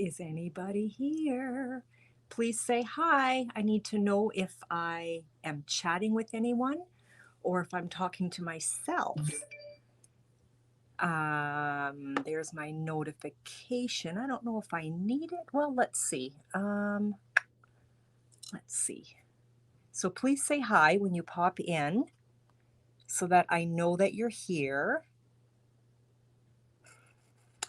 Is anybody here? Please say hi. I need to know if I am chatting with anyone or if I'm talking to myself. There's my notification. I don't know if I need it. Well, let's see. Let's see. So please say hi when you pop in so that I know that you're here.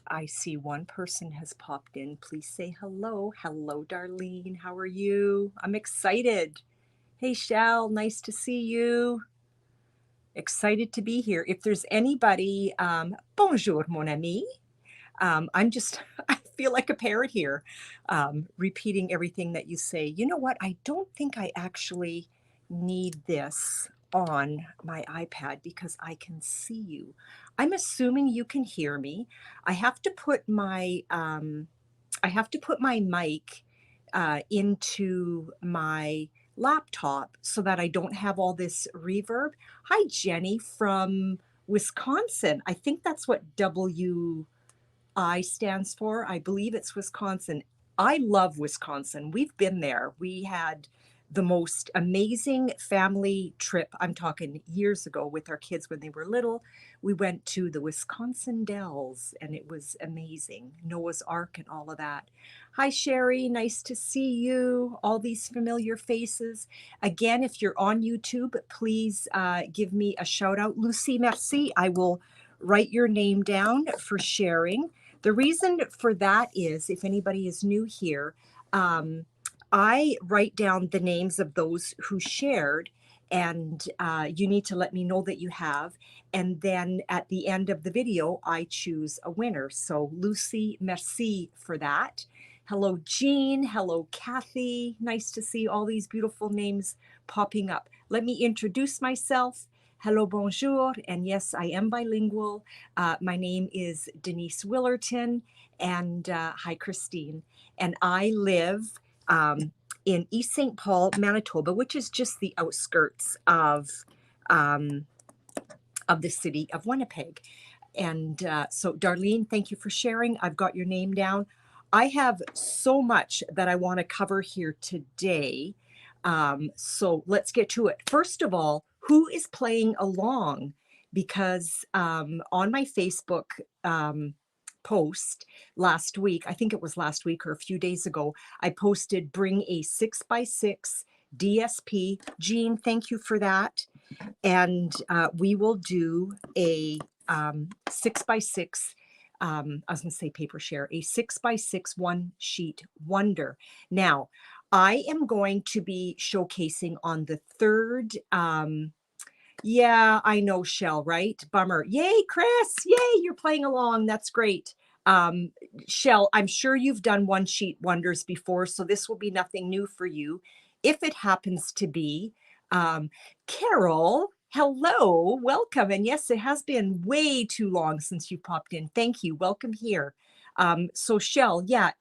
I see one person has popped in. Please say hello. Hello, Darlene. How are you? I'm excited. Hey, Shell. Nice to see you. Excited to be here. If there's anybody, bonjour, mon ami. I'm just, I feel like a parrot here, repeating everything that you say. You know what? I don't think I actually need this on my iPad because I can see you. I'm assuming you can hear me. I have to put my mic into my laptop so that I don't have all this reverb. Hi, Jenny from Wisconsin. I think that's what WI stands for. I believe it's Wisconsin. I love Wisconsin. We've been there. We had the most amazing family trip. I'm talking years ago with our kids when they were little. We went to the Wisconsin Dells and it was amazing. Noah's Ark and all of that. Hi, Sherry. Nice to see you. All these familiar faces. Again, if you're on YouTube, please give me a shout out. Lucy, merci. I will write your name down for sharing. The reason for that is, if anybody is new here, I write down the names of those who shared, and you need to let me know that you have. And then at the end of the video, I choose a winner. So Lucy, merci for that. Hello, Jean. Hello, Kathy. Nice to see all these beautiful names popping up. Let me introduce myself. Hello, bonjour, and yes, I am bilingual. My name is Denise Willerton, and hi, Christine. And I live in East St. Paul, Manitoba, which is just the outskirts of the city of Winnipeg. And so, Darlene, thank you for sharing. I've got your name down. I have so much that I want to cover here today. So let's get to it. First of all, who is playing along? Because on my Facebook post last week, I think it was last week or a few days ago, I posted bring a 6x6 DSP. Jean, thank you for that. And we will do a 6x6, I was going to say paper share, a 6x6 one sheet wonder. Now, I am going to be showcasing on the third. Yeah, I know, Shell, right? Bummer. Yay, Chris. Yay, you're playing along. That's great. Shell, I'm sure you've done one sheet wonders before, so this will be nothing new for you. If it happens to be, Carol, hello, welcome. And yes, it has been way too long since you popped in. Thank you. Welcome here. So Shell, yeah,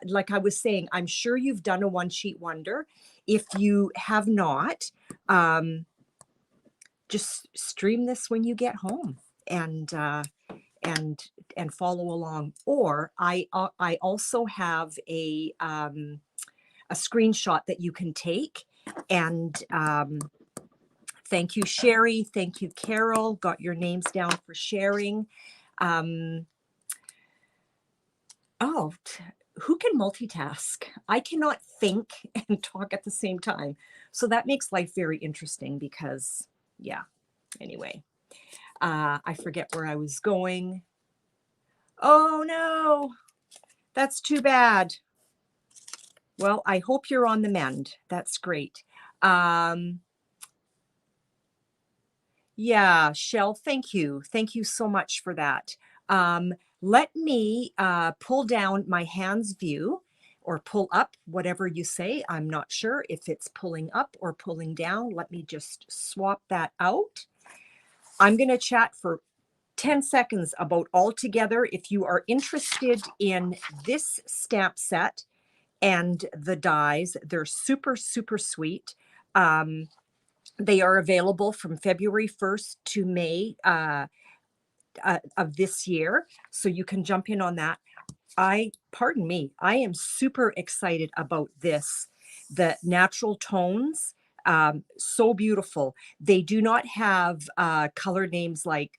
like I was saying, I'm sure you've done a one sheet wonder. If you have not, just stream this when you get home and follow along. Or I also have a screenshot that you can take. And thank you, Sherry. Thank you, Carol. Got your names down for sharing. Oh, who can multitask? I cannot think and talk at the same time. So that makes life very interesting because, yeah, anyway, I forget where I was going. Oh, no, that's too bad. Well, I hope you're on the mend. That's great. Yeah, Shell, thank you. Thank you so much for that. Let me pull down my hands view or pull up, whatever you say. I'm not sure if it's pulling up or pulling down. Let me just swap that out. I'm going to chat for 10 seconds about Altogether. If you are interested in this stamp set and the dies, they're super, super sweet. They are available from February 1st to May of this year. So you can jump in on that. pardon me, I am super excited about this. The natural tones, so beautiful. They do not have color names like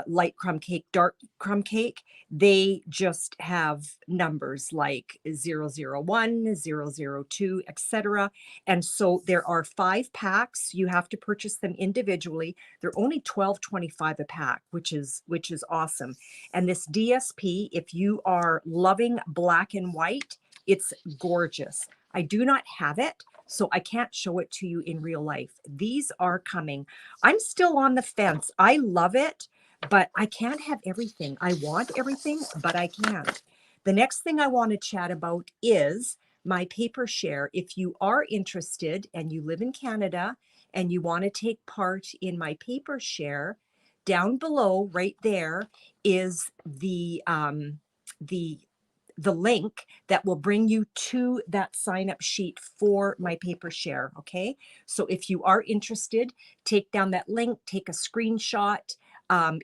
light crumb cake, dark crumb cake. They just have numbers like 001, 002, etc. And so there are 5 packs. You have to purchase them individually. They're only $12.25 a pack, which is awesome. And this DSP, if you are loving black and white, it's gorgeous. I do not have it, so I can't show it to you in real life. These are coming. I'm still on the fence. I love it, but I can't have everything. I want everything, but I can't. The next thing I want to chat about is my paper share. If you are interested and you live in Canada and you want to take part in my paper share, down below right there is the link that will bring you to that sign up sheet for my paper share. Okay. So if you are interested, take down that link, take a screenshot.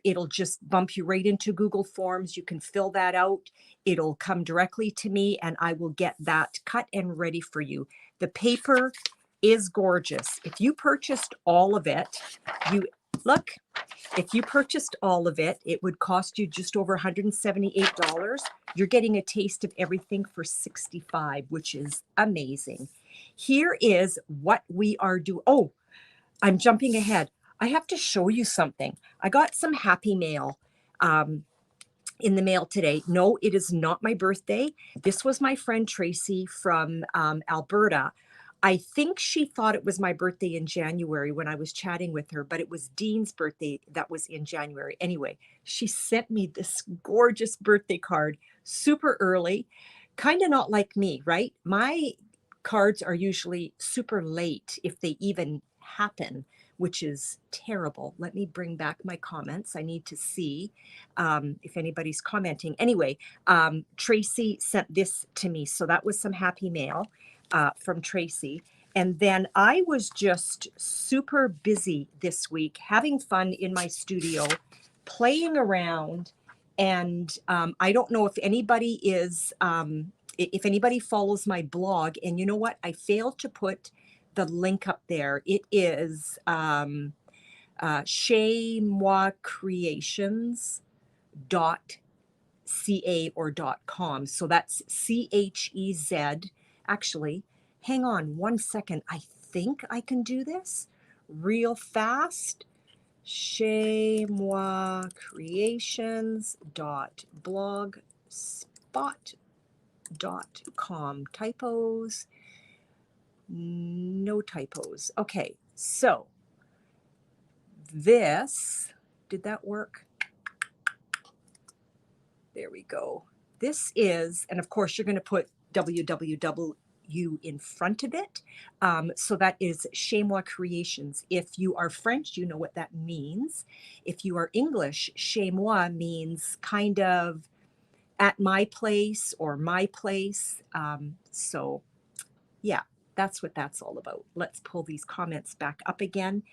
It'll just bump you right into Google Forms. You can fill that out. It'll come directly to me and I will get that cut and ready for you. The paper is gorgeous. If you purchased all of it, if you purchased all of it, it would cost you just over $178. You're getting a taste of everything for $65, which is amazing. Here is what we are doing. Oh, I'm jumping ahead. I have to show you something. I got some happy mail in the mail today. No, it is not my birthday. This was my friend Tracy from Alberta. I think she thought it was my birthday in January when I was chatting with her, but it was Dean's birthday that was in January. Anyway, she sent me this gorgeous birthday card super early, kind of not like me, right? My cards are usually super late if they even happen, which is terrible. Let me bring back my comments. I need to see if anybody's commenting. Anyway, Tracy sent this to me. So that was some happy mail from Tracy. And then I was just super busy this week, having fun in my studio, playing around. And I don't know if anybody if anybody follows my blog. And you know what? I failed to put the link up there. It is ChezMoi Creations.ca or .com. So that's CHEZ. Actually, hang on 1 second. I think I can do this real fast. ChezMoi Creations.blogspot.com. Typos. No typos. Okay, so this, did that work? There we go. This is, and of course you're going to put www in front of it. So that is Chez Moi Creations. If you are French, you know what that means. If you are English, Chez Moi means kind of at my place or my place. So yeah, that's what that's all about. Let's pull these comments back up again.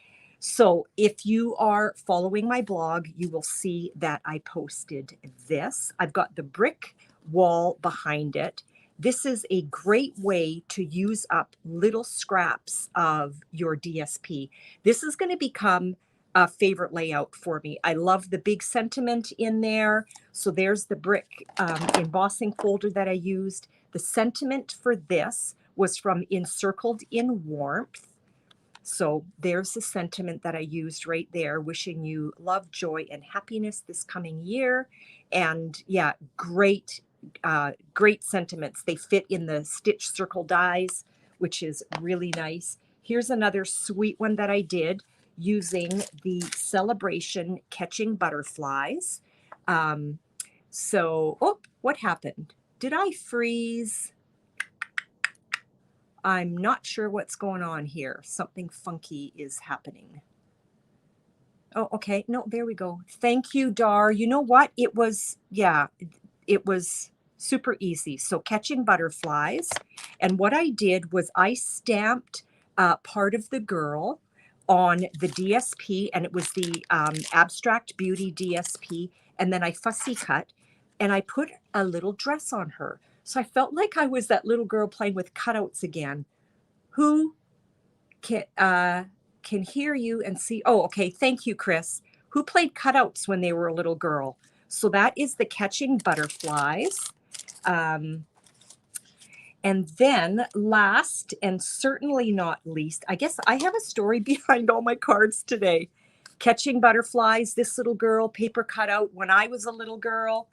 So if you are following my blog, you will see that I posted this. I've got the brick wall behind it. This is a great way to use up little scraps of your DSP. This is going to become a favorite layout for me. I love the big sentiment in there. So there's the brick embossing folder that I used. The sentiment for this was from Encircled in Warmth. So there's the sentiment that I used right there, wishing you love, joy, and happiness this coming year. And yeah, great sentiments. They fit in the stitch circle dies, which is really nice. Here's another sweet one that I did using the Celebration Catching Butterflies. Oh, what happened? Did I freeze? I'm not sure what's going on here. Something funky is happening. Oh, okay. No, there we go. Thank you, Dar. You know what? It was super easy. So catching butterflies. And what I did was I stamped part of the girl on the DSP, and it was the Abstract Beauty DSP. And then I fussy cut and I put a little dress on her. So I felt like I was that little girl playing with cutouts again. Who can hear you and see? Oh, okay. Thank you, Chris. Who played cutouts when they were a little girl? So that is the Catching Butterflies. And then last and certainly not least, I guess I have a story behind all my cards today. Catching Butterflies, this little girl, paper cutout when I was a little girl.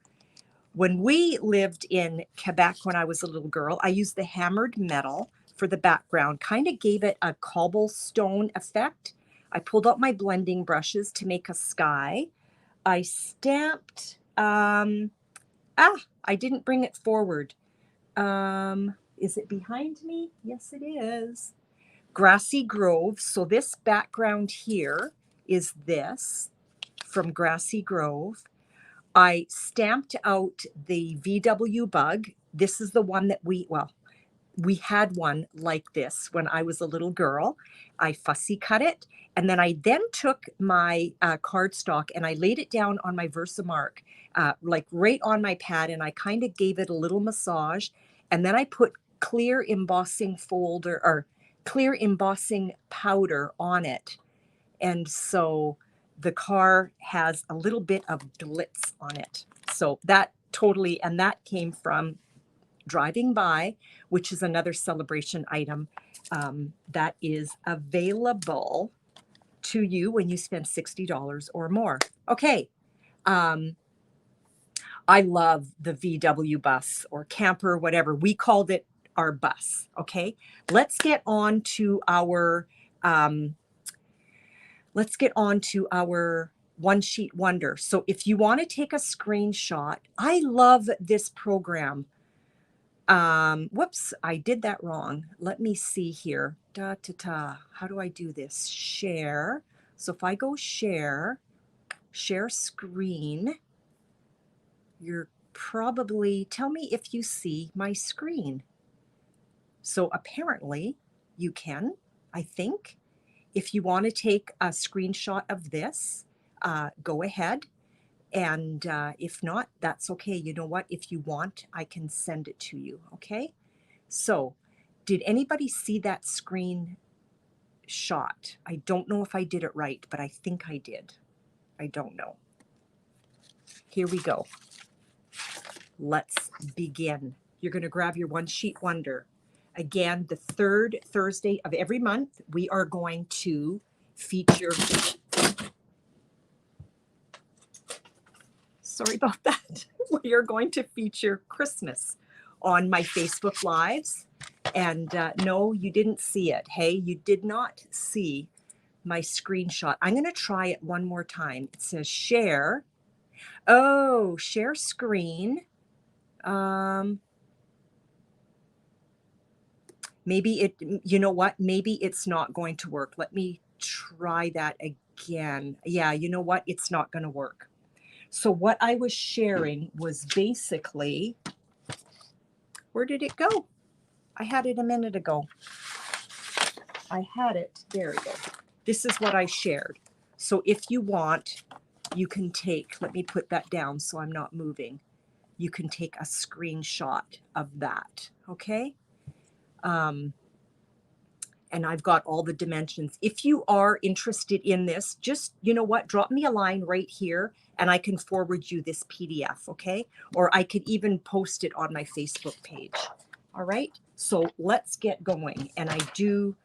When we lived in Quebec when I was a little girl, I used the hammered metal for the background, kind of gave it a cobblestone effect. I pulled out my blending brushes to make a sky. I stamped, I didn't bring it forward. Is it behind me? Yes, it is. Grassy Grove. So this background here is this from Grassy Grove. I stamped out the VW bug. This is the one that we had one like this when I was a little girl. I fussy cut it. And then I took my cardstock and I laid it down on my Versamark, like right on my pad. And I kind of gave it a little massage. And then I put clear embossing powder on it. And so the car has a little bit of glitz on it. So that came from Driving By, which is another celebration item that is available to you when you spend $60 or more. Okay. I love the VW bus or camper, whatever. We called it our bus. Okay. Let's get on to our one sheet wonder. So if you want to take a screenshot, I love this program. Whoops, I did that wrong. Let me see here. How do I do this? Share. So if I go share screen, you're probably, tell me if you see my screen. So apparently you can, I think. If you want to take a screenshot of this, go ahead. And if not, that's okay. You know what? If you want, I can send it to you. Okay. So did anybody see that screen shot? I don't know if I did it right, but I think I did. I don't know. Here we go. Let's begin. You're going to grab your one sheet wonder. Again, the third Thursday of every month, we are going to feature. Sorry about that. We are going to feature Christmas on my Facebook Lives. And no, you didn't see it. Hey, you did not see my screenshot. I'm going to try it one more time. It says share. Oh, share screen. Maybe it, you know what? Maybe it's not going to work. Let me try that again. Yeah, you know what? It's not going to work. So what I was sharing was basically, where did it go? I had it a minute ago. I had it. There we go. This is what I shared. So if you want, you can take, let me put that down so I'm not moving. You can take a screenshot of that. Okay. And I've got all the dimensions. If you are interested in this, just, you know what, drop me a line right here and I can forward you this PDF, okay? Or I could even post it on my Facebook page. All right, so let's get going. And I do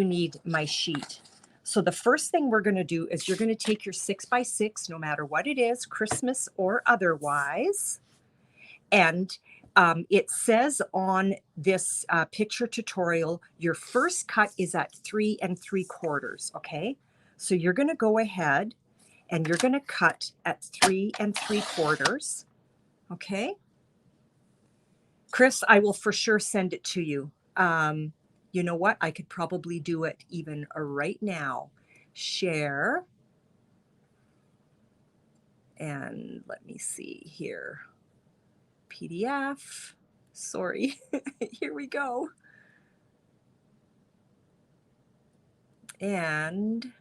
need my sheet. So the first thing we're gonna do is you're gonna take your 6x6, no matter what it is, Christmas or otherwise, and it says on this picture tutorial, your first cut is at 3 3/4, okay? So you're gonna go ahead and you're gonna cut at 3 3/4, okay? Chris, I will for sure send it to you. You know what? I could probably do it even right now. Share. And let me see here. PDF. Sorry. Here we go. And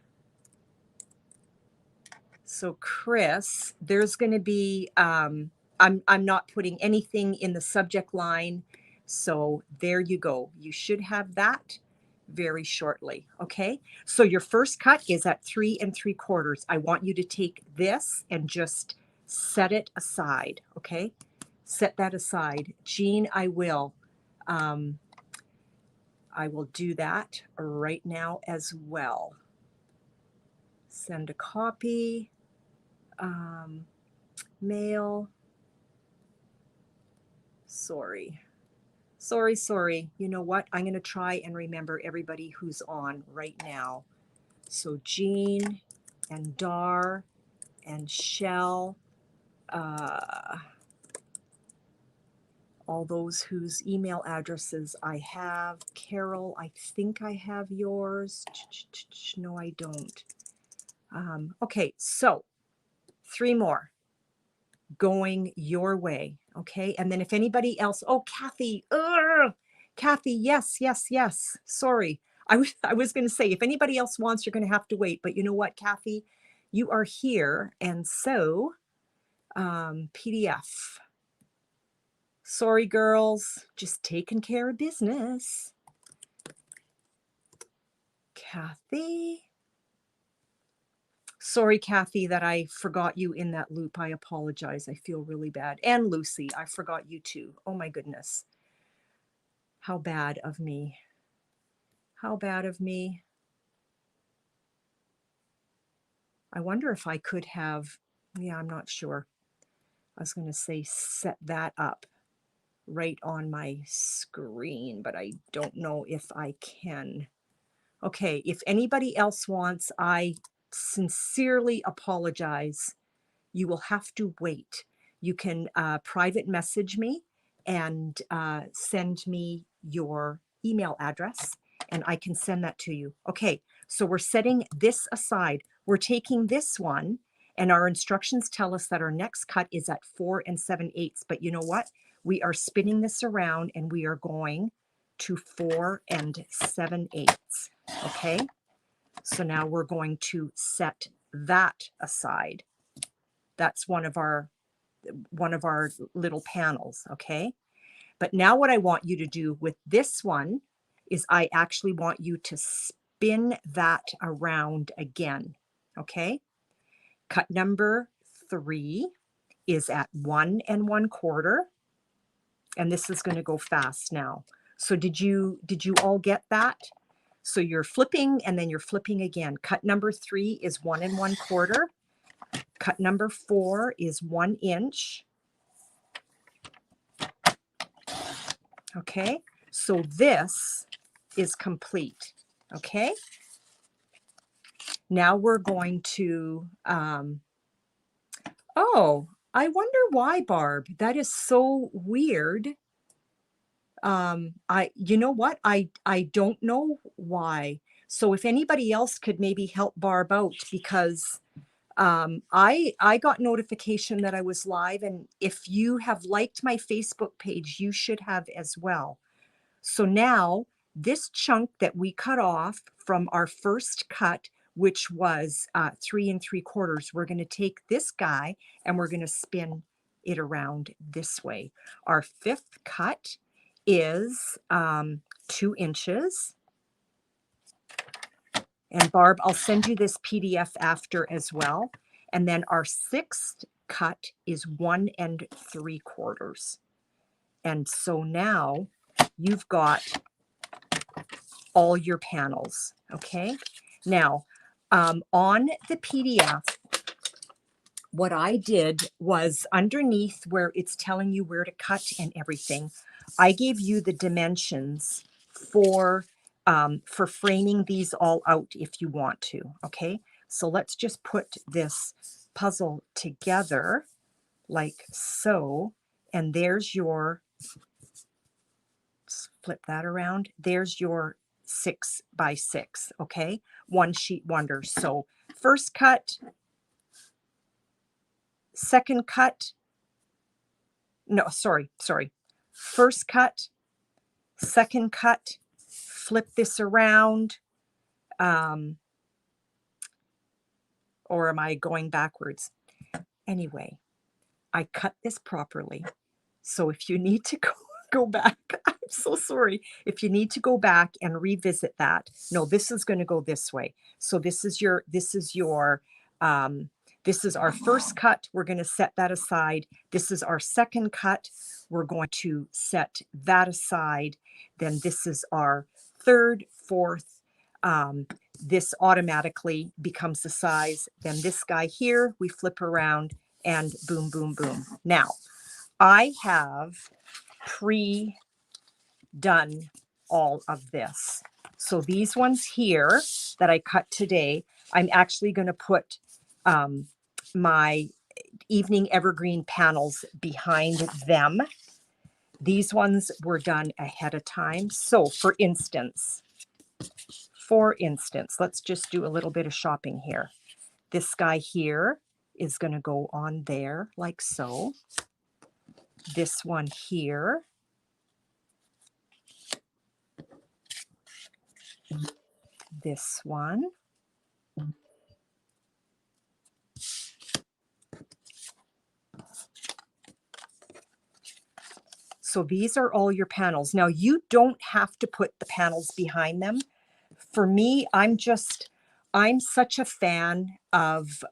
so Chris, there's going to be I'm not putting anything in the subject line. So there you go. You should have that very shortly. Okay. So your first cut is at 3 3/4. I want you to take this and just set it aside. Okay. Set that aside. Jean, I will do that right now as well. Send a copy, mail. Sorry. You know what? I'm going to try and remember everybody who's on right now. So Jean and Dar and Shell, all those whose email addresses I have. Carol, I think I have yours. No, I don't. Okay, so 3 more going your way. Okay, and then if anybody else, oh, Kathy, Kathy, yes. Sorry, I was going to say if anybody else wants, you're going to have to wait. But you know what, Kathy, you are here, and so PDF. Sorry, girls, just taking care of business. Kathy. Sorry, Kathy, that I forgot you in that loop. I apologize. I feel really bad. And Lucy, I forgot you too. Oh my goodness. How bad of me. How bad of me. I wonder if I could have, yeah, I'm not sure. I was going to say set that up right on my screen, but I don't know if I can. Okay, if anybody else wants, I sincerely apologize. You will have to wait. You can private message me and send me your email address, and I can send that to you. Okay, so we're setting this aside. We're taking this one, and our instructions tell us that our next cut is at 4 7/8. But you know what? We are spinning this around, and we are going to 4 7/8. Okay, so now we're going to set that aside. That's one of our little panels, okay? But now what I want you to do with this one is I actually want you to spin that around again, okay? Cut number 3 is at 1 1/4, and this is going to go fast now. So did you all get that? So you're flipping and then you're flipping again. Cut number 3 is 1 1/4. Cut number 4 is 1 inch. Okay, so this is complete. Okay, now we're going to, oh, I wonder why, Barb. That is so weird. You know what? I don't know why. So if anybody else could maybe help Barb out, because I got notification that I was live, and if you have liked my Facebook page, you should have as well. So now this chunk that we cut off from our first cut, which was 3 3/4, we're going to take this guy and we're going to spin it around this way. Our 5th cut is 2 inches. And Barb, I'll send you this PDF after as well. And then our 6th cut is 1 3/4. And so now you've got all your panels, okay? Now, on the PDF, what I did was underneath where it's telling you where to cut and everything, I gave you the dimensions for framing these all out if you want to, okay? So let's just put this puzzle together like so, and there's your, flip that around, there's your 6 by 6, okay? One sheet wonder. So first cut, second cut, no, sorry. First cut, second cut, flip this around, or am I going backwards? Anyway, I cut this properly. So if you need to go back, I'm so sorry. If you need to go back and revisit that, no, this is going to go this way. So this is our first cut. We're going to set that aside. This is our second cut. We're going to set that aside. Then this is our third, fourth. This automatically becomes the size. Then this guy here, we flip around and boom, boom, boom. Now, I have pre-done all of this. So these ones here that I cut today, I'm actually going to put my evening evergreen panels behind them. These ones were done ahead of time. So for instance, let's just do a little bit of shopping here. This guy here is going to go on there like so. This one here. This one. So these are all your panels. Now you don't have to put the panels behind them. For me, I'm such a fan of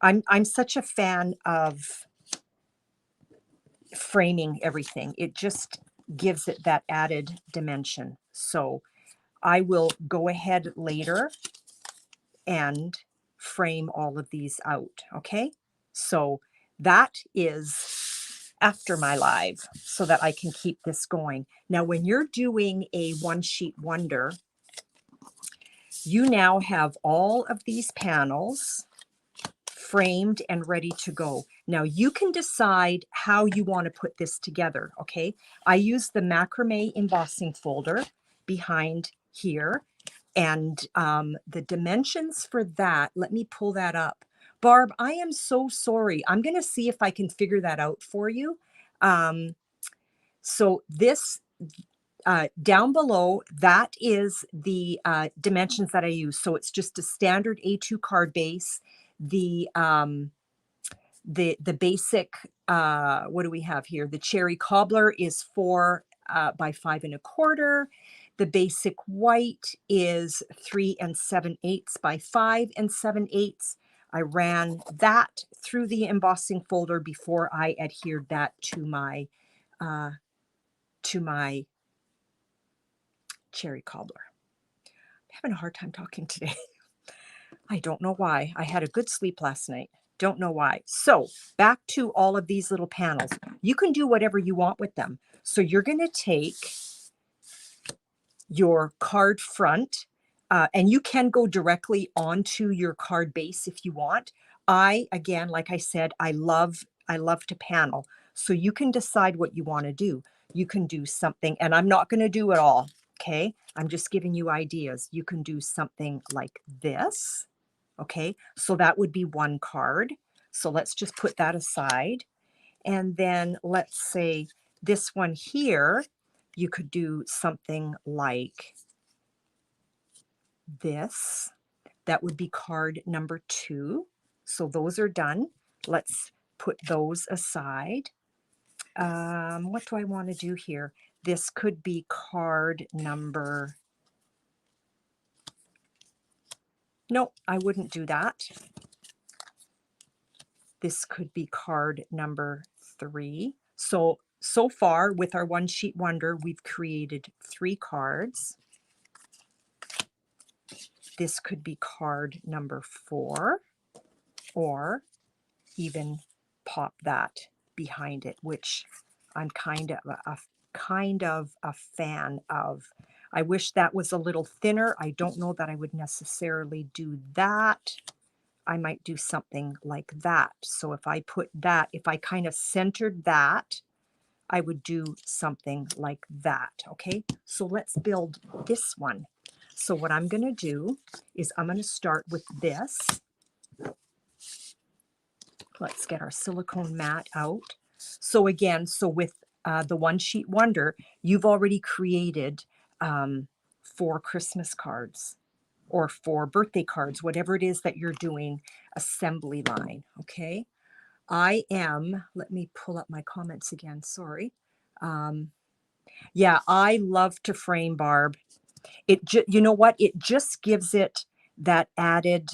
I'm such a fan of framing everything. It just gives it that added dimension. So I will go ahead later and frame all of these out. Okay. So that is after my live so that I can keep this going. Now, when you're doing a one sheet wonder, you now have all of these panels framed and ready to go. Now you can decide how you want to put this together. Okay. I use the macrame embossing folder behind here, and the dimensions for that, let me pull that up. Barb, I am so sorry. I'm going to see if I can figure that out for you. So this down below, that is the dimensions that I use. So it's just a standard A2 card base. The basic, what do we have here? The cherry cobbler is 4 by 5 1/4. The basic white is 3 7/8 by 5 7/8. I ran that through the embossing folder before I adhered that to my cherry cobbler. I'm having a hard time talking today. I don't know why. I had a good sleep last night. Don't know why. So back to all of these little panels. You can do whatever you want with them. So you're going to take your card front, and you can go directly onto your card base if you want. Again, like I said, I love to panel. So you can decide what you want to do. You can do something, and I'm not going to do it all. Okay. I'm just giving you ideas. You can do something like this. Okay. So that would be one card. So let's just put that aside. And then let's say this one here, you could do something like this. That would be card number 2. So those are done. Let's put those aside. What do I want to do here? This could be card number... No, I wouldn't do that. This could be card number 3. So far with our one sheet wonder, we've created 3 cards. This could be card number 4, or even pop that behind it, which I'm kind of a fan of. I wish that was a little thinner. I don't know that I would necessarily do that. I might do something like that. So if I put that, if I kind of centered that, I would do something like that. Okay, so let's build this one. So what I'm going to do is I'm going to start with this. Let's get our silicone mat out. So again, with the one sheet wonder, you've already created 4 Christmas cards. or for birthday cards, whatever it is that you're doing, assembly line, okay? Let me pull up my comments again, sorry. Yeah, I love to frame, Barb. You know what? It just gives it that added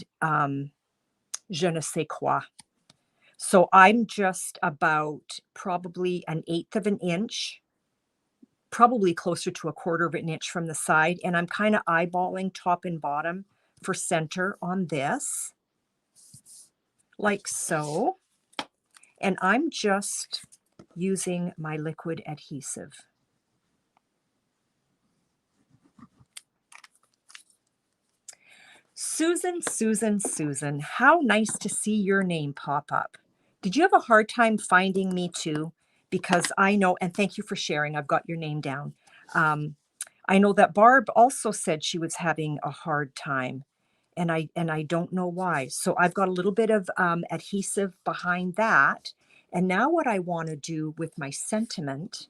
je ne sais quoi. So I'm just about probably 1/8 of an inch, probably closer to 1/4 of an inch from the side, and I'm kind of eyeballing top and bottom for center on this, like so. And I'm just using my liquid adhesive. Susan, Susan, Susan, how nice to see your name pop up. Did you have a hard time finding me too? Because I know, and thank you for sharing, I've got your name down. I know that Barb also said she was having a hard time, and I don't know why. So I've got a little bit of adhesive behind that. And now what I want to do with my sentiment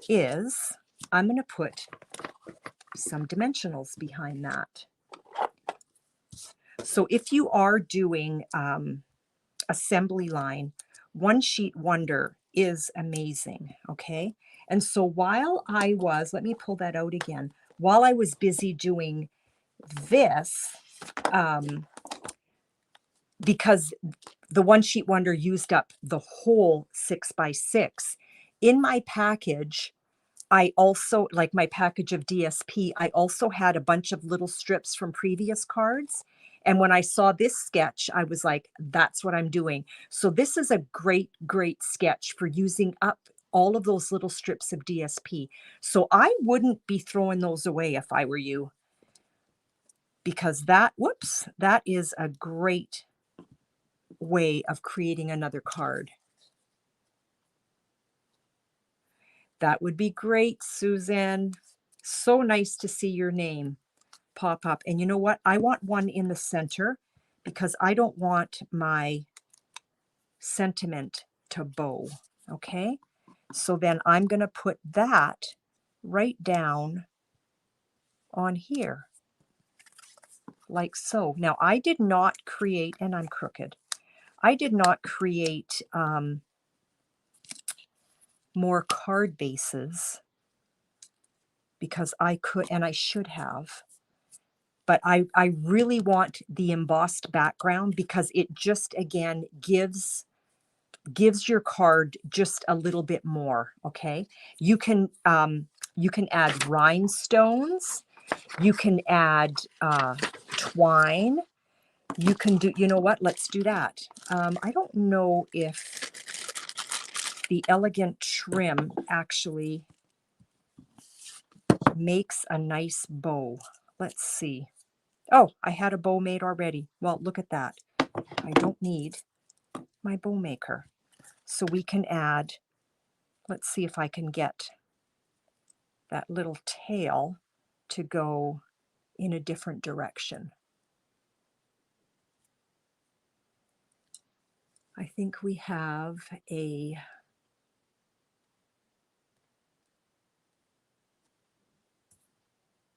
is I'm going to put some dimensionals behind that. So if you are doing assembly line, One Sheet Wonder is amazing, okay? And so while I was, let me pull that out again, while I was busy doing this, because the One Sheet Wonder used up the whole 6x6, in my package, I also, like my package of DSP, I also had a bunch of little strips from previous cards. And when I saw this sketch, I was like, that's what I'm doing. So this is a great, great sketch for using up all of those little strips of DSP. So I wouldn't be throwing those away if I were you, because that is a great way of creating another card. That would be great, Susan. So nice to see your name pop up. And you know what? I want one in the center because I don't want my sentiment to bow, okay? So then I'm going to put that right down on here, like so. Now, I did not create, and I'm crooked, I did not create more card bases because I could, and I should have. But I really want the embossed background because it just, again, gives your card just a little bit more, okay? You can add rhinestones. You can add twine. You can do, you know what? Let's do that. I don't know if the elegant trim actually makes a nice bow. Let's see. Oh, I had a bow made already. Well, look at that. I don't need my bow maker. So we can add, let's see if I can get that little tail to go in a different direction. I think we have a,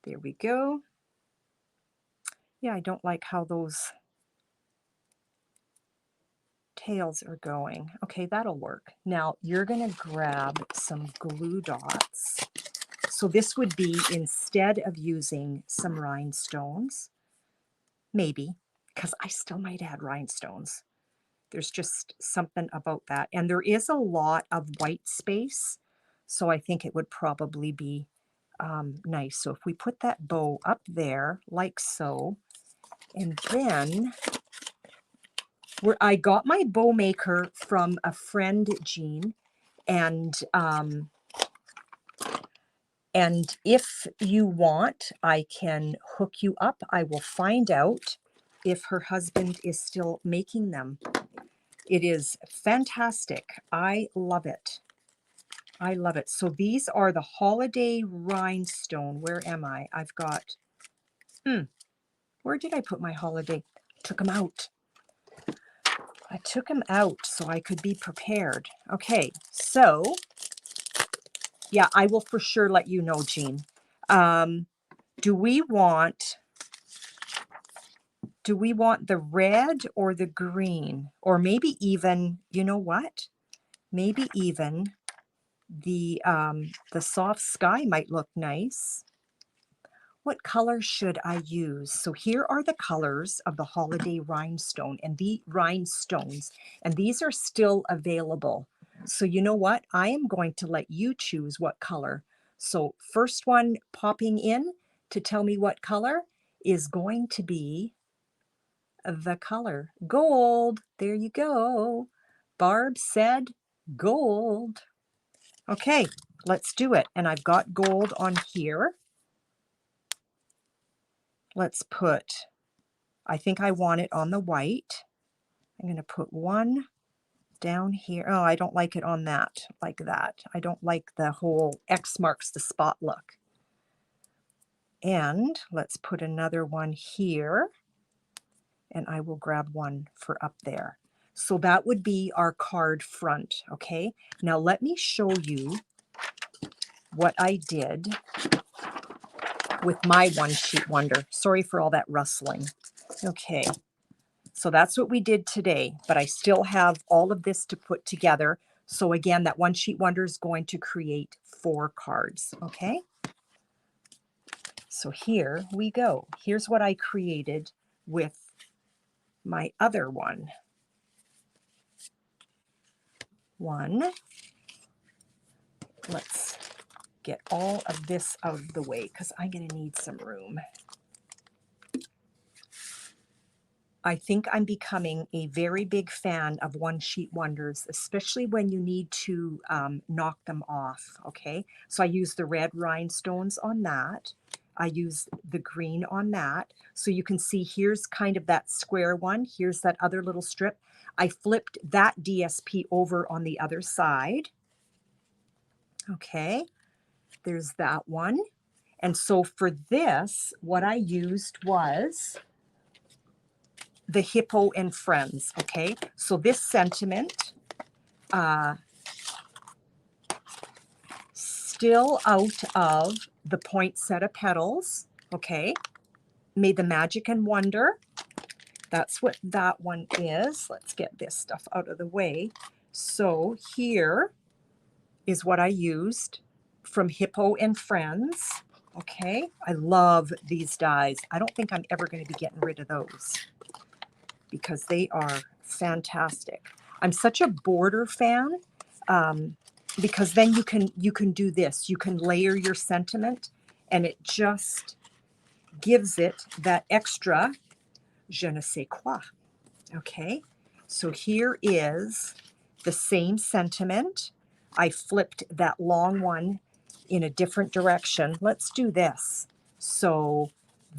there we go. Yeah, I don't like how those tails are going. Okay, that'll work. Now you're going to grab some glue dots. So this would be, instead of using some rhinestones, maybe, because I still might add rhinestones. There's just something about that. And there is a lot of white space, so I think it would probably be nice. So if we put that bow up there, like so, and then I got my bow maker from a friend, Jean, and if you want, I can hook you up. I will find out if her husband is still making them. It is fantastic. I love it. I love it. So these are the Holiday Rhinestone. Where am I? I've got, where did I put my holiday? Took them out. I took them out so I could be prepared. Okay, so yeah, I will for sure let you know, Jean. Do we want Do we want the red or the green? Or maybe even, you know what? Maybe even the soft sky might look nice. What color should I use? So here are the colors of the holiday rhinestone and the rhinestones, and these are still available. So you know what? I am going to let you choose what color. So first one popping in to tell me what color is going to be the color gold. There you go. Barb said gold. Okay, let's do it. And I've got gold on here. Let's put, I think I want it on the white. I'm going to put one down here. Oh, I don't like it on that, like that. I don't like the whole X marks the spot look. And let's put another one here. And I will grab one for up there. So that would be our card front, okay? Now let me show you what I did with my one sheet wonder. Sorry for all that rustling. Okay, so that's what we did today, but I still have all of this to put together. So again, that one sheet wonder is going to create 4 cards, okay? So here we go. Here's what I created with my other one. Let's get all of this out of the way because I'm going to need some room. I think I'm becoming a very big fan of one sheet wonders, especially when you need to knock them off, okay? So I use the red rhinestones on that. I use the green on that. So you can see here's kind of that square one. Here's that other little strip. I flipped that DSP over on the other side. Okay, there's that one. And so for this, what I used was the Hippo and Friends, okay? So this sentiment, still out of the poinsettia petals, okay? May the magic and wonder. That's what that one is. Let's get this stuff out of the way. So here is what I used from Hippo and Friends, okay? I love these dies. I don't think I'm ever going to be getting rid of those, because they are fantastic. I'm such a border fan because then you can do this. You can layer your sentiment and it just gives it that extra je ne sais quoi. Okay, so here is the same sentiment. I flipped that long one in a different direction. Let's do this. So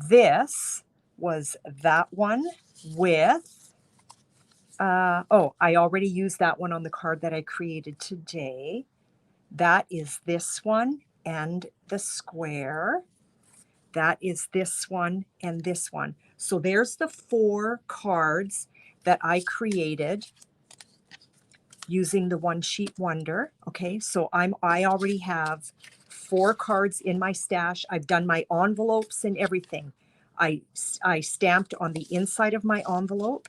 this was that one with, oh, I already used that one on the card that I created today. That is this one and the square. That is this one and this one. So there's the 4 cards that I created using the one sheet wonder. Okay, so I already have 4 cards in my stash. I've done my envelopes and everything. I stamped on the inside of my envelope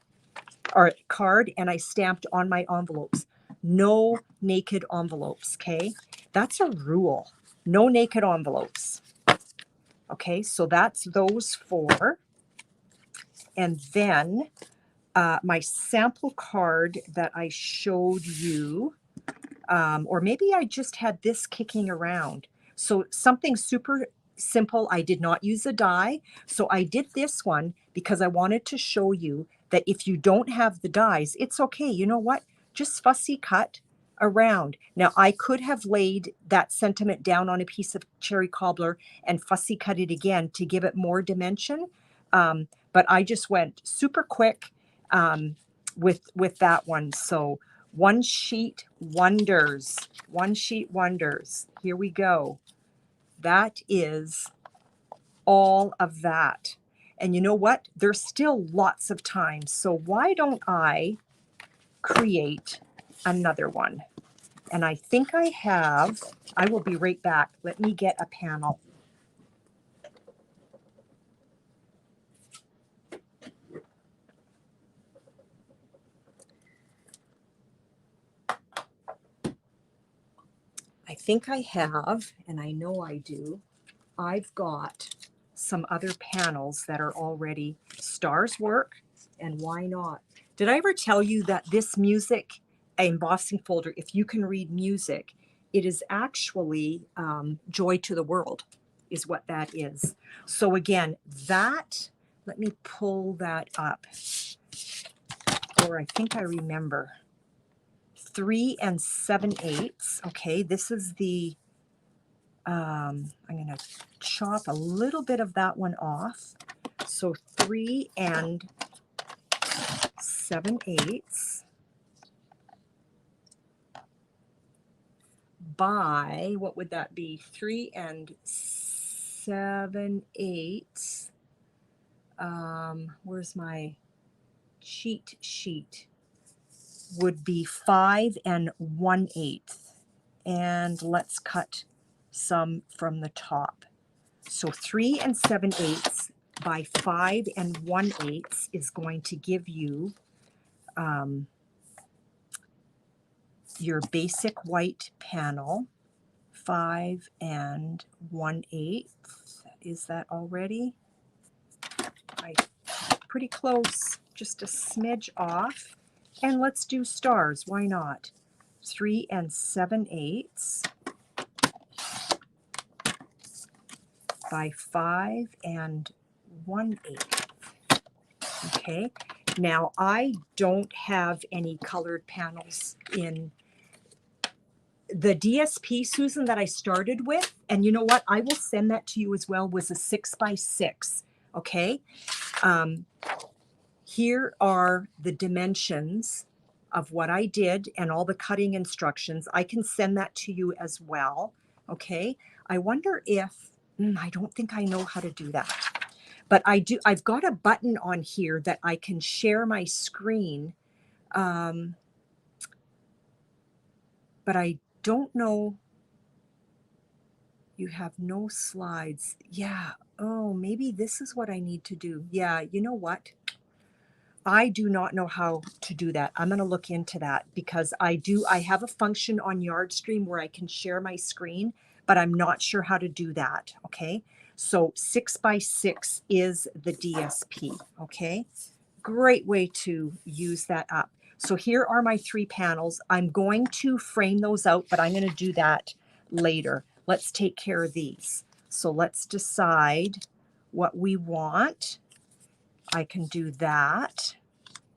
or card, and I stamped on my envelopes. No naked envelopes, okay? That's a rule. No naked envelopes. Okay, so that's those 4. And then my sample card that I showed you, or maybe I just had this kicking around. So something super simple. I did not use a die. So I did this one because I wanted to show you that if you don't have the dies, it's okay. You know what? Just fussy cut around. Now, I could have laid that sentiment down on a piece of cherry cobbler and fussy cut it again to give it more dimension. But I just went super quick with that one. So one sheet wonders, one sheet wonders. Here we go. That is all of that. And you know what? There's still lots of time. So why don't I create another one? And I think I have, I will be right back. Let me get a panel. think I have, and I know I do, I've got some other panels that are already stars work, and why not? Did I ever tell you that this music embossing folder, if you can read music, it is actually Joy to the World is what that is. So again, that, let me pull that up, or I think I remember. 3 7/8. Okay, this is the, I'm going to chop a little bit of that one off. So 3 7/8 by, what would that be? 3 7/8. Where's my cheat sheet? Would be 5 1/8. And let's cut some from the top. So 3 7/8 by 5 1/8 is going to give you your basic white panel. 5 1/8. Is that already? Pretty close, just a smidge off. And let's do stars, why not? 3 7/8 by 5 1/8. Okay, now I don't have any colored panels in the DSP, Susan, that I started with, and you know what? I will send that to you as well, was a 6 by 6. Okay, here are the dimensions of what I did and all the cutting instructions. I can send that to you as well. Okay, I wonder if, I don't think I know how to do that. But I do, I've got a button on here that I can share my screen. But I don't know. You have no slides. Yeah. Oh, maybe this is what I need to do. Yeah, you know what? I do not know how to do that. I'm going to look into that because I have a function on YardStream where I can share my screen, but I'm not sure how to do that. Okay. So 6 by 6 is the DSP. Okay. Great way to use that up. So here are my 3 panels. I'm going to frame those out, but I'm going to do that later. Let's take care of these. So let's decide what we want. I can do that.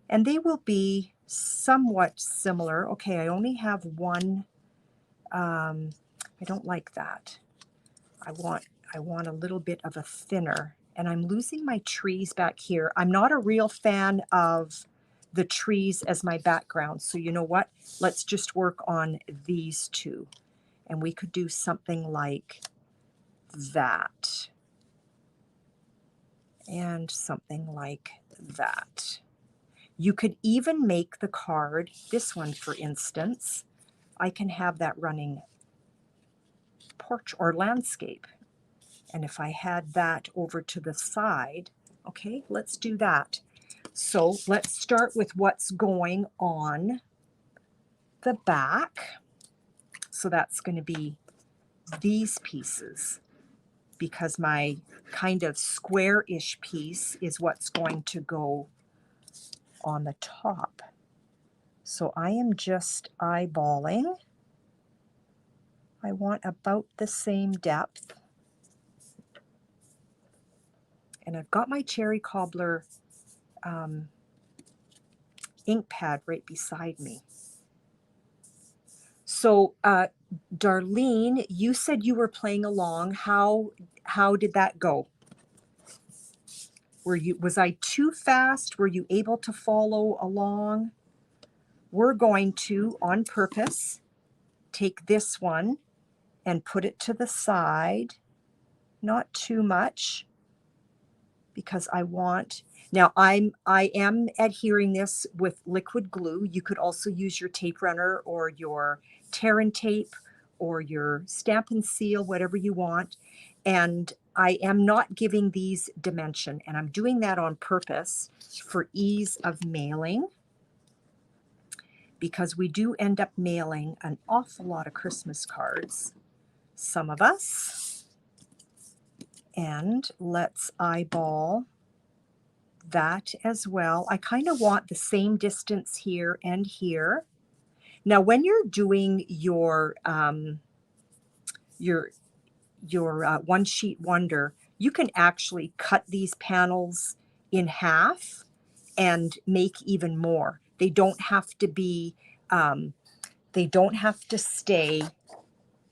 And they will be somewhat similar. Okay, I only have one. I don't like that. I want a little bit of a thinner. And I'm losing my trees back here. I'm not a real fan of the trees as my background. So you know what? Let's just work on these 2. And we could do something like that. And something like that. You could even make the card, this one for instance, I can have that running porch or landscape. And if I had that over to the side, okay, let's do that. So let's start with what's going on the back. So that's going to be these pieces, because my kind of square-ish piece is what's going to go on the top. So I am just eyeballing. I want about the same depth. And I've got my cherry cobbler ink pad right beside me. So Darlene, you said you were playing along. How did that go? Was I too fast? Were you able to follow along? We're going to, on purpose, take this one and put it to the side. Not too much, because I want, now I am adhering this with liquid glue. You could also use your tape runner or your tear and tape or your Stampin' Seal, whatever you want. And I am not giving these dimension, and I'm doing that on purpose for ease of mailing. because we do end up mailing an awful lot of Christmas cards, some of us. And let's eyeball that as well. I kind of want the same distance here and here. Now, when you're doing your one sheet wonder, you can actually cut these panels in half and make even more. They don't have to be, they don't have to stay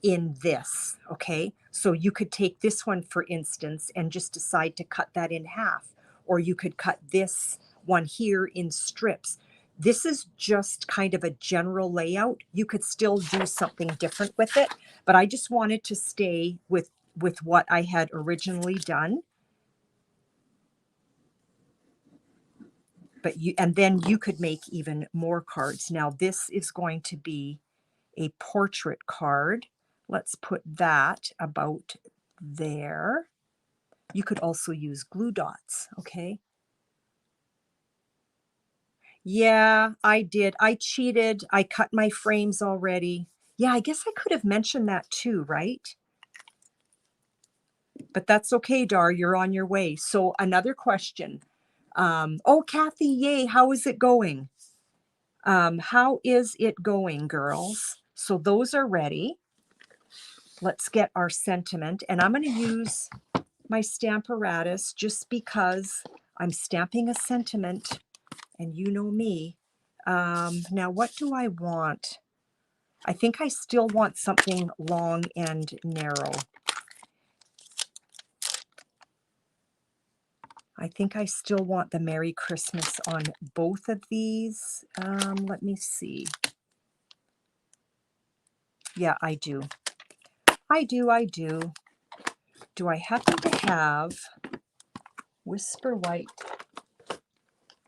in this, okay? So you could take this one, for instance, and just decide to cut that in half, or you could cut this one here in strips. This is just kind of a general layout. You could still do something different with it, but I just wanted to stay with what I had originally done. But and then you could make even more cards. Now this is going to be a portrait card. Let's put that about there. You could also use glue dots, okay? Yeah, I did. I cheated. I cut my frames already. Yeah, I guess I could have mentioned that too, right? But that's okay, Dar. You're on your way. So another question. Oh, Kathy, yay. How is it going? How is it going, girls? So those are ready. Let's get our sentiment. And I'm going to use my Stamparatus just because I'm stamping a sentiment. And you know me. Now, what do I want? I think I still want something long and narrow. I think I still want the Merry Christmas on both of these. Let me see. Yeah, I do. I do. Do I happen to have Whisper White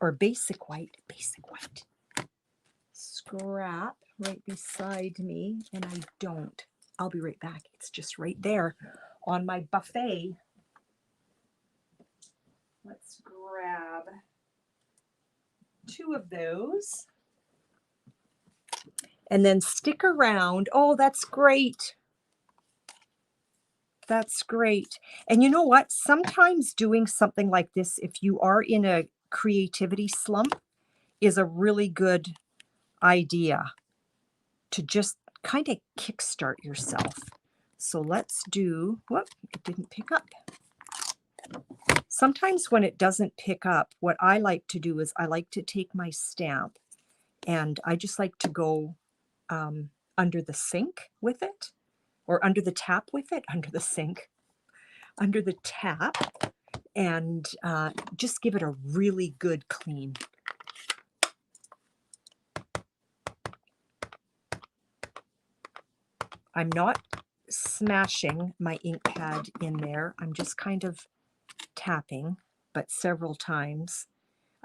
or Basic White? Basic White. Scrap right beside me, and I don't. I'll be right back. It's just right there on my buffet. Let's grab 2 of those. And then stick around. Oh, that's great. That's great. And you know what? Sometimes doing something like this, if you are in a creativity slump, is a really good idea to just kind of kickstart yourself. So let's do, whoop, it didn't pick up. Sometimes when it doesn't pick up, what I like to do is I like to take my stamp and I just like to go under the sink with it, or under the tap with it, under the sink, under the tap, and just give it a really good clean. I'm not smashing my ink pad in there. I'm just kind of tapping, but several times.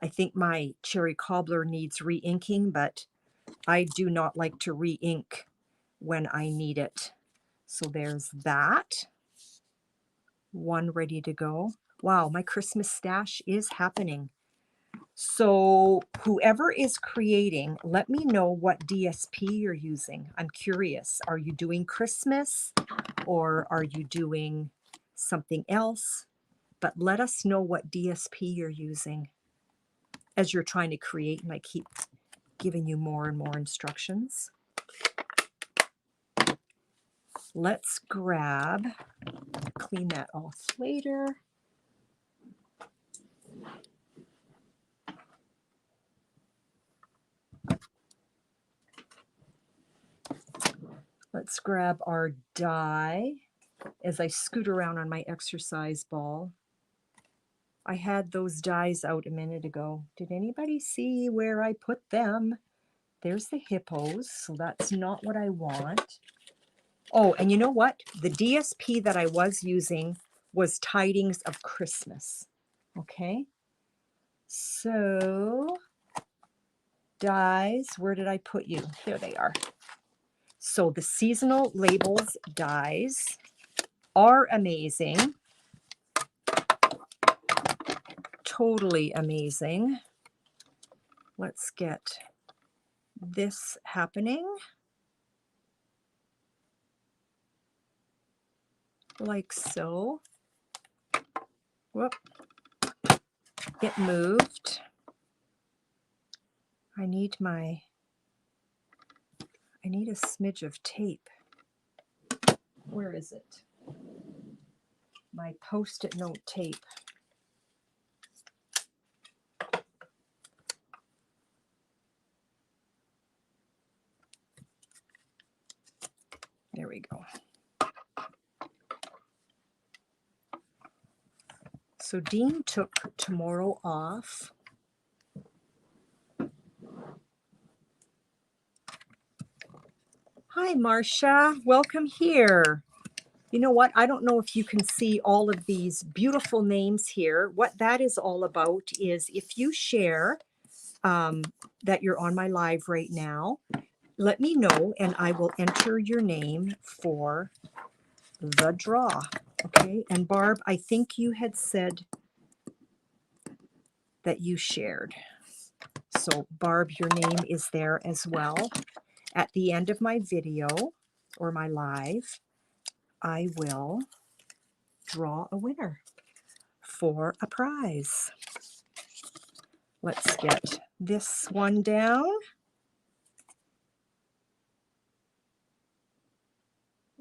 I think my cherry cobbler needs re-inking, but I do not like to re-ink when I need it. So there's that. One ready to go. Wow, my Christmas stash is happening. So whoever is creating, let me know what DSP you're using. I'm curious. Are you doing Christmas or are you doing something else? But let us know what DSP you're using as you're trying to create, and I keep giving you more and more instructions. Let's grab, clean that off later. Let's grab our die as I scoot around on my exercise ball. I had those dies out a minute ago. Did anybody see where I put them? There's the hippos, so that's not what I want. Oh, and you know what? The DSP that I was using was Tidings of Christmas. Okay. So, dies, where did I put you? There they are. So the seasonal labels dies are amazing. Totally amazing. Let's get this happening like so. Whoop, it moved. I need a smidge of tape. Where is it? My Post-it note tape. There we go. So Dean took tomorrow off. Hi, Marcia. Welcome here. You know what? I don't know if you can see all of these beautiful names here. What that is all about is if you share that you're on my live right now, let me know and I will enter your name for the draw. Okay. And Barb, I think you had said that you shared. So Barb, your name is there as well. At the end of my video or my live, I will draw a winner for a prize. Let's get this one down.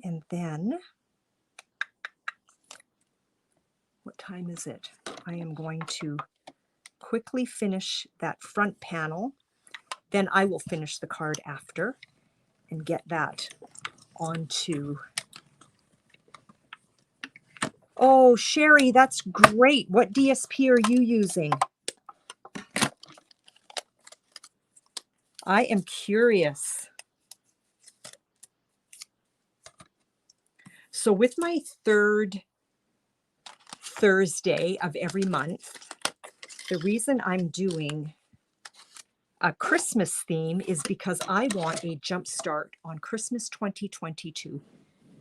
And then, what time is it? I am going to quickly finish that front panel. Then I will finish the card after and get that onto. Oh, Sherry, that's great. What DSP are you using? I am curious. So with my third Thursday of every month, the reason I'm doing a Christmas theme is because I want a jump start on Christmas 2022.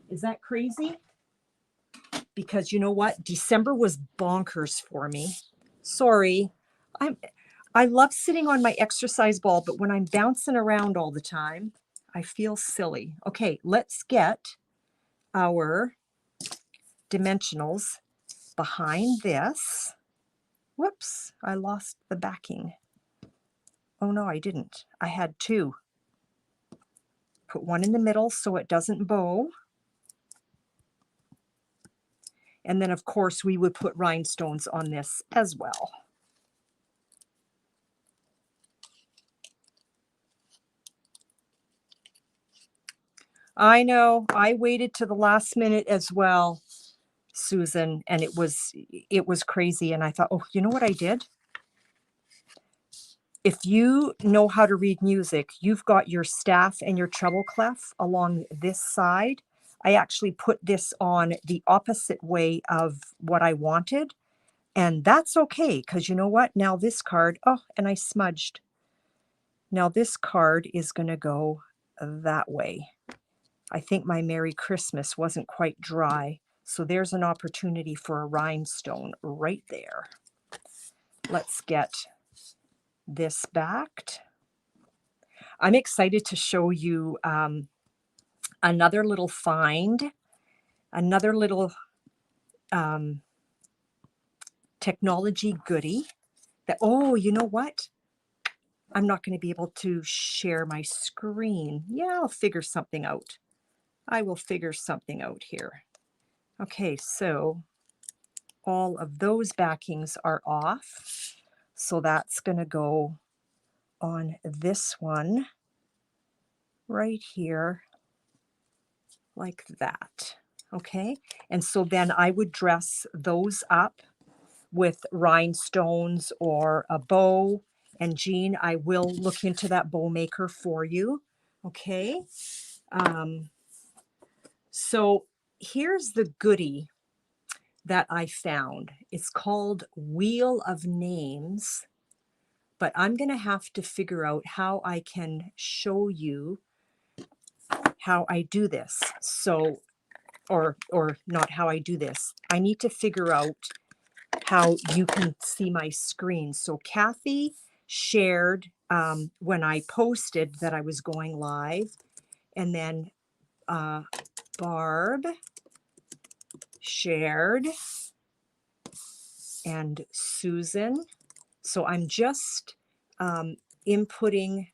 Is that crazy? Because you know what? December was bonkers for me. Sorry. I love sitting on my exercise ball, but when I'm bouncing around all the time, I feel silly. Okay, let's get our dimensionals behind this. Whoops, I lost the backing. Oh no, I didn't. I had two. Put one in the middle so it doesn't bow. And then of course we would put rhinestones on this as well. I know, I waited to the last minute as well, Susan, and it was crazy. And I thought, oh, you know what I did? If you know how to read music, you've got your staff and your treble clef along this side. I actually put this on the opposite way of what I wanted. And that's okay, because you know what? Now this card, oh, and I smudged. Now this card is going to go that way. I think my Merry Christmas wasn't quite dry. So there's an opportunity for a rhinestone right there. Let's get this backed. I'm excited to show you another little find, another little technology goodie that, oh, you know what? I'm not going to be able to share my screen. Yeah, I'll figure something out. I will figure something out here. Okay, so all of those backings are off. So that's going to go on this one right here like that. Okay, and so then I would dress those up with rhinestones or a bow. And Jean, I will look into that bow maker for you. Okay. So here's the goodie that I found. It's called Wheel of Names, but I'm going to have to figure out how I can show you how I do this. So, or not how I do this. I need to figure out how you can see my screen. So Kathy shared when I posted that I was going live. And then Barb shared and Susan. So I'm just inputting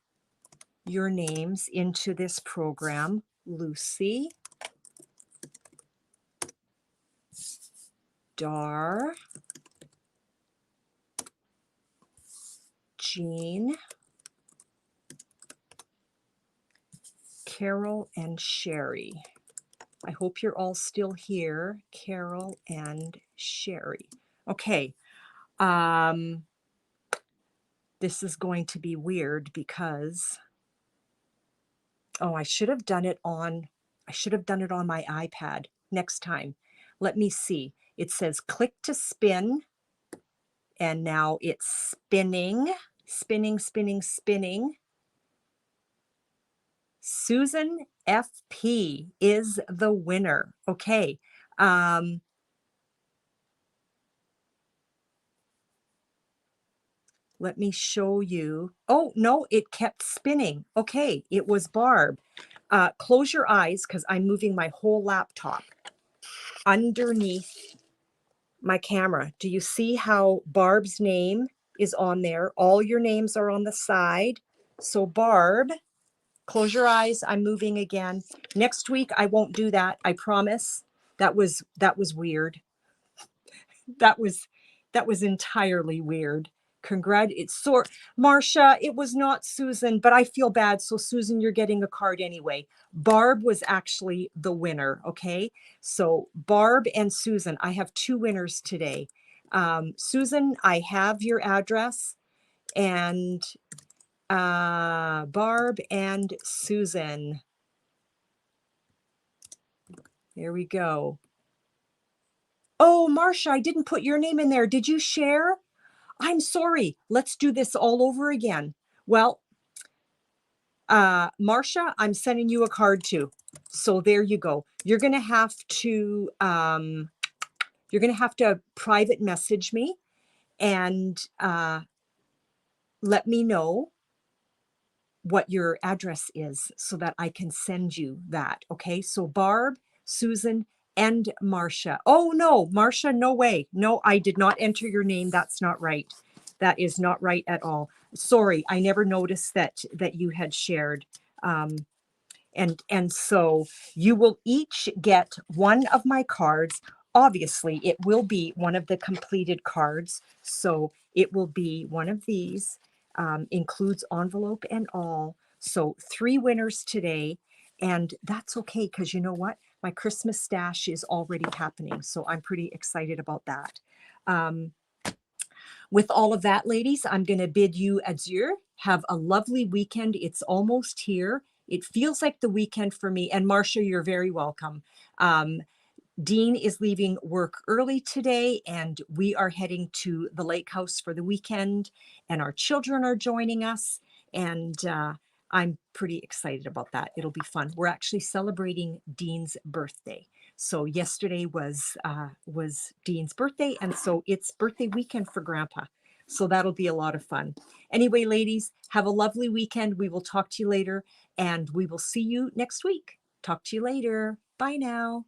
your names into this program. Lucy, Dar, Jean, Carol, and Sherry. I hope you're all still here, Carol and Sherry. Okay. This is going to be weird because, oh, I should have done it on my iPad next time. Let me see. It says click to spin, and now it's spinning, spinning, spinning, spinning. Susan FP is the winner. Okay. Let me show you. Oh, no, it kept spinning. Okay, it was Barb. Close your eyes because I'm moving my whole laptop underneath my camera. Do you see how Barb's name is on there? All your names are on the side. So Barb, close your eyes. I'm moving again. Next week, I won't do that. I promise. That was weird. That was entirely weird. Marcia, it was not Susan, but I feel bad. So Susan, you're getting a card anyway. Barb was actually the winner. Okay. So Barb and Susan, I have two winners today. Susan, I have your address, and Barb and Susan. There we go. Oh, Marcia, I didn't put your name in there. Did you share? I'm sorry. Let's do this all over again. Well, Marcia, I'm sending you a card too. So there you go. You're going to have to private message me and let me know what your address is so that I can send you that. Okay. So Barb, Susan, and Marcia. Oh no, Marcia, no way. No, I did not enter your name. That's not right. That is not right at all. Sorry, I never noticed that you had shared. And so you will each get one of my cards. Obviously, it will be one of the completed cards. So it will be one of these, includes envelope and all. So 3 winners today. And that's okay, because you know what? My Christmas stash is already happening. So I'm pretty excited about that. With all of that, ladies, I'm going to bid you adieu. Have a lovely weekend. It's almost here. It feels like the weekend for me. And Marcia, you're very welcome. Dean is leaving work early today, and we are heading to the lake house for the weekend, and our children are joining us. And I'm pretty excited about that. It'll be fun. We're actually celebrating Dean's birthday. So yesterday was Dean's birthday, and so it's birthday weekend for Grandpa. So that'll be a lot of fun. Anyway, ladies, have a lovely weekend. We will talk to you later, and we will see you next week. Talk to you later. Bye now.